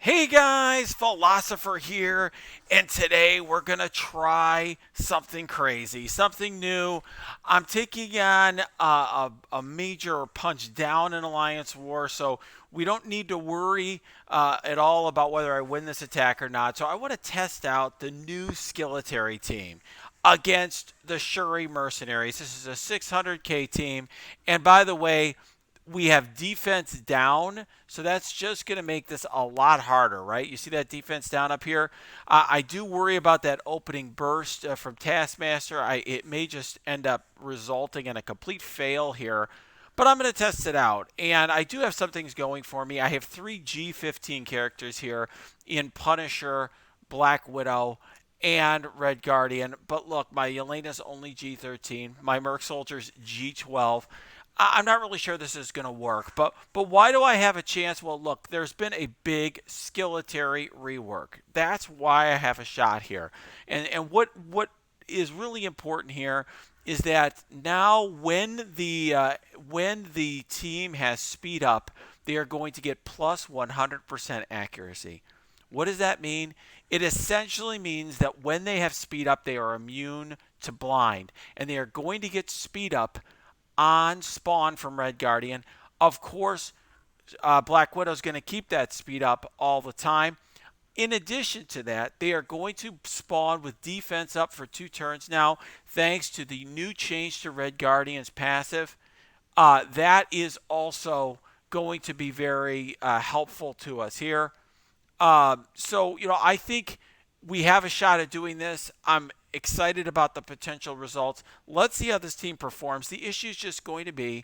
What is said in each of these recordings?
Hey guys, Philosopher here, and today we're going to try something crazy, something new. I'm taking on a major punch down in Alliance War, so we don't need to worry at all about whether I win this attack or not. So I want to test out the new Skilitary team against the Shuri Mercenaries. This is a 600k team, and by the way, we have defense down, so that's just going to make this a lot harder, right? You see that defense down up here? I do worry about that opening burst from Taskmaster. It may just end up resulting in a complete fail here, but I'm going to test it out. And I do have some things going for me. I have three G15 characters here in Punisher, Black Widow, and Red Guardian. But look, my Yelena's only G13. My Merc Soldier's G12. I'm not really sure this is going to work, but why do I have a chance? Well, look, there's been a big Skilitary rework. That's why I have a shot here. And what is really important here is that now when the team has speed up, they are going to get plus 100% accuracy. What does that mean? It essentially means that when they have speed up, they are immune to blind, and they are going to get speed up on spawn from Red Guardian. Of course, Black Widow's going to keep that speed up all the time. In addition to that, they are going to spawn with defense up for 2 turns now, thanks to the new change to Red Guardian's passive. That is also going to be very helpful to us here. I think we have a shot at doing this. I'm excited about the potential results. Let's see how this team performs. The issue is just going to be,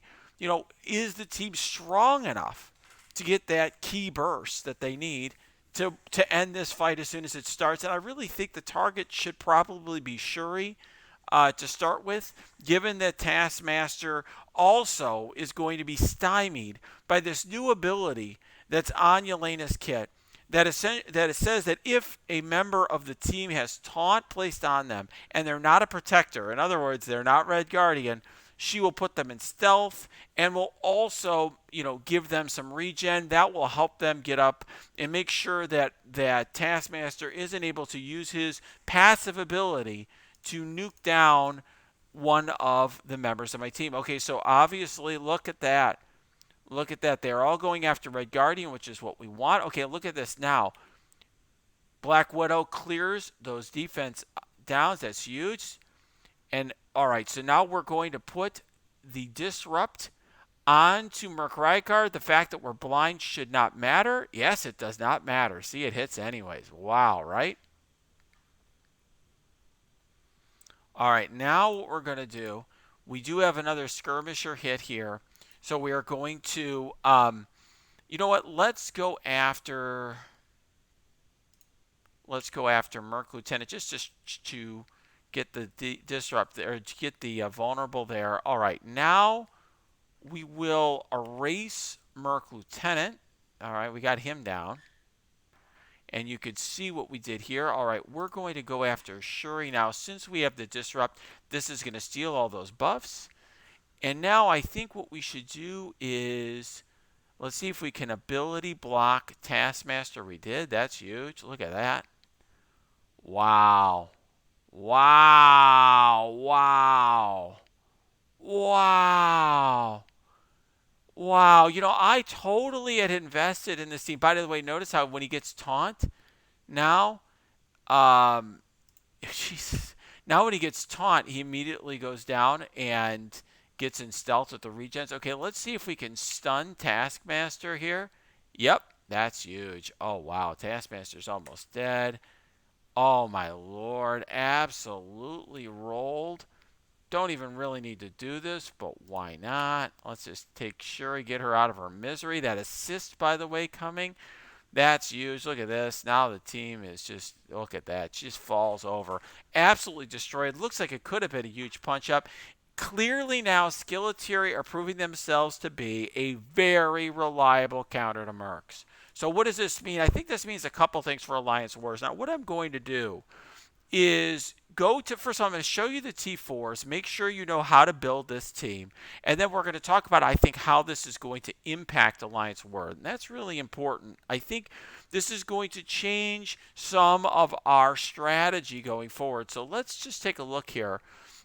is the team strong enough to get that key burst that they need to end this fight as soon as it starts? And I really think the target should probably be Shuri to start with, given that Taskmaster also is going to be stymied by this new ability that's on Yelena's kit that it says that if a member of the team has taunt placed on them and they're not a protector, in other words, they're not Red Guardian, she will put them in stealth and will also, give them some regen. That will help them get up and make sure that Taskmaster isn't able to use his passive ability to nuke down one of the members of my team. Okay, so obviously, look at that. Look at that. They're all going after Red Guardian, which is what we want. Okay, look at this now. Black Widow clears those defense downs. That's huge. And all right, so now we're going to put the disrupt onto Merc. The fact that we're blind should not matter. Yes, it does not matter. See, it hits anyways. Wow, right? All right, now what we're going to do, we do have another skirmisher hit here. So we are going to, you know what? Let's go after Merc Lieutenant just to get the disrupt there, to get the vulnerable there. All right, now we will erase Merc Lieutenant. All right, we got him down. And you could see what we did here. All right, we're going to go after Shuri now. Since we have the disrupt, this is going to steal all those buffs. And now I think what we should do is, let's see if we can ability block Taskmaster. We did. That's huge. Look at that. Wow. Wow. Wow. Wow. Wow. I totally had invested in this team. By the way, notice how when he gets taunt now, Jesus. Now when he gets taunt, he immediately goes down and gets in stealth with the regens. Okay, let's see if we can stun Taskmaster here. Yep, that's huge. Oh, wow. Taskmaster's almost dead. Oh, my lord. Absolutely rolled. Don't even really need to do this, but why not? Let's just take Shuri, get her out of her misery. That assist, by the way, coming. That's huge. Look at this. Now the team is just, look at that. She just falls over. Absolutely destroyed. Looks like it could have been a huge punch up. Clearly now, Skilitary are proving themselves to be a very reliable counter to Mercs. So what does this mean? I think this means a couple things for Alliance Wars. Now, what I'm going to do is go to first of all, I'm going to show you the T4s, make sure you know how to build this team, and then we're going to talk about, I think, how this is going to impact Alliance Word. And that's really important. I think this is going to change some of our strategy going forward. So let's just take a look here.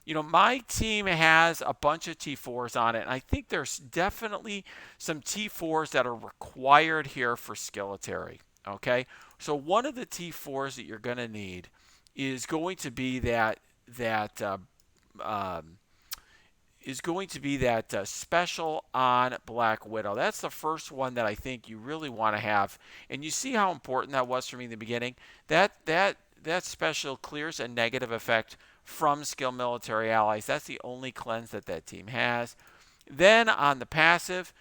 My team has a bunch of T4s on it, and I think there's definitely some T4s that are required here for Skilitary. Okay, so one of the T4s that you're going to need is going to be that um, special on Black Widow. That's the first one that I think you really want to have, and you see how important that was for me in the beginning. That special clears a negative effect from skill military allies. That's the only cleanse that team has. Then on the passive,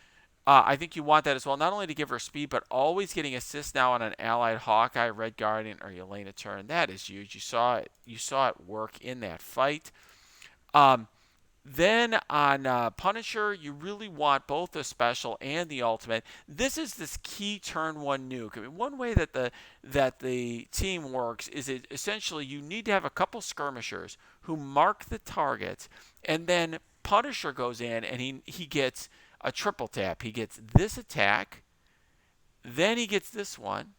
I think you want that as well, not only to give her speed, but always getting assists now on an allied Hawkeye, Red Guardian, or Yelena turn. That is huge. You saw it. You saw it work in that fight. Um, then on Punisher, you really want both the special and the ultimate. This is this key turn one nuke. I mean, one way that the team works is essentially you need to have a couple skirmishers who mark the target, and then Punisher goes in and he gets a triple tap. He gets this attack, then he gets this one,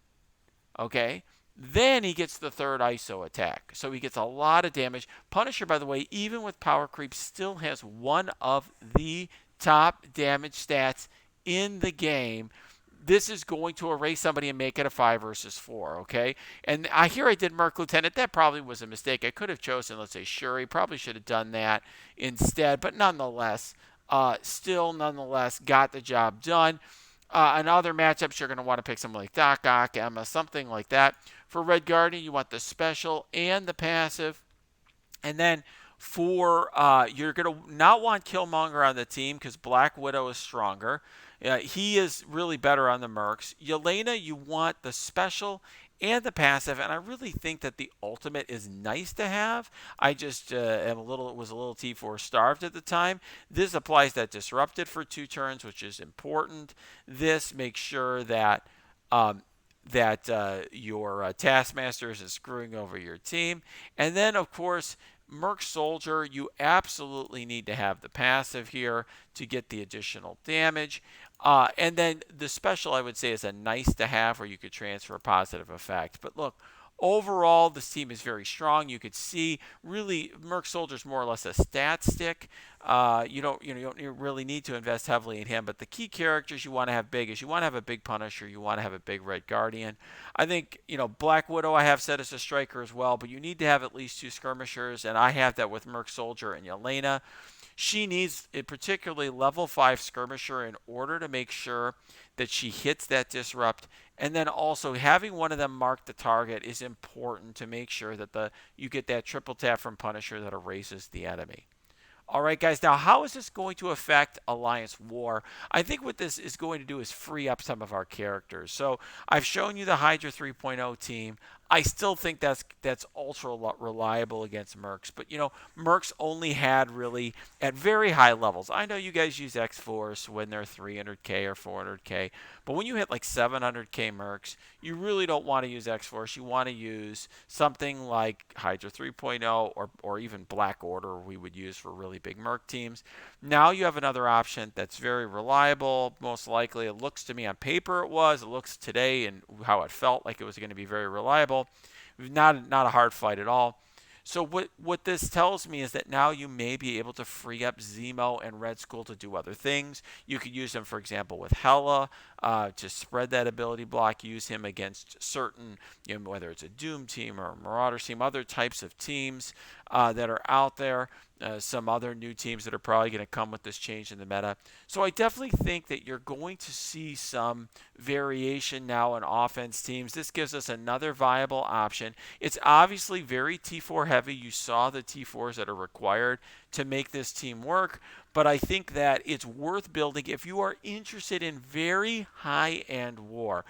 okay? Then he gets the third ISO attack. So he gets a lot of damage. Punisher, by the way, even with power creep, still has one of the top damage stats in the game. This is going to erase somebody and make it a 5 versus 4, okay? And I did Merc Lieutenant. That probably was a mistake. I could have chosen, let's say, Shuri. Probably should have done that instead. But nonetheless, nonetheless got the job done. In other matchups, you're going to want to pick someone like Doc Ock, Emma, something like that. For Red Guardian, you want the special and the passive. And then for you're going to not want Killmonger on the team because Black Widow is stronger. He is really better on the Mercs. Yelena, you want the special and the passive, and I really think that the ultimate is nice to have. I just was a little T4 starved at the time. This applies that disrupted for 2 turns, which is important. This makes sure that your Taskmaster isn't screwing over your team. And then, of course, Merc Soldier, you absolutely need to have the passive here to get the additional damage. And then the special, I would say, is a nice to have where you could transfer a positive effect. But look, overall, this team is very strong. You could see, really, Merc Soldier's more or less a stat stick. You don't really need to invest heavily in him. But the key characters you want to have big is you want to have a big Punisher. You want to have a big Red Guardian. I think, Black Widow I have set as a striker as well. But you need to have at least 2 skirmishers. And I have that with Merc Soldier and Yelena. She needs a particularly level 5 skirmisher in order to make sure that she hits that disrupt. And then also having one of them mark the target is important to make sure that you get that triple tap from Punisher that erases the enemy. All right, guys. Now, how is this going to affect Alliance War? I think what this is going to do is free up some of our characters. So I've shown you the Hydra 3.0 team. I still think that's ultra reliable against Mercs. But, Mercs only had really at very high levels. I know you guys use X-Force when they're 300K or 400K. But when you hit like 700K Mercs, you really don't want to use X-Force. You want to use something like Hydra 3.0 or even Black Order we would use for really big Merc teams. Now you have another option that's very reliable. Most likely, it looks to me on paper it was. It looks today and how it felt like it was going to be very reliable. Not a hard fight at all. So what this tells me is that now you may be able to free up Zemo and Red Skull to do other things. You could use them, for example, with Hela to spread that ability block. Use him against certain, whether it's a Doom team or a Marauder team, other types of teams that are out there. Some other new teams that are probably going to come with this change in the meta. So I definitely think that you're going to see some variation now in offense teams. This gives us another viable option. It's obviously very T4 heavy. You saw the T4s that are required to make this team work. But I think that it's worth building if you are interested in very high-end war.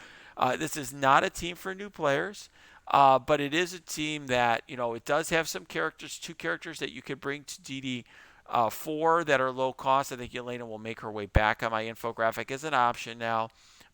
This is not a team for new players. But it is a team that, it does have some characters, 2 characters that you could bring to DD4 that are low cost. I think Yelena will make her way back on my infographic as an option now.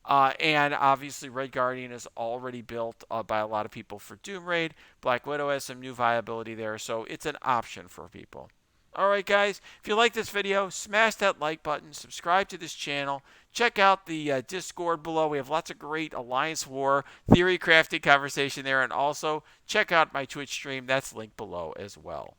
And obviously, Red Guardian is already built by a lot of people for Doom Raid. Black Widow has some new viability there, so it's an option for people. Alright, guys, if you like this video, smash that like button, subscribe to this channel, check out the Discord below. We have lots of great Alliance War theory crafting conversation there, and also check out my Twitch stream. That's linked below as well.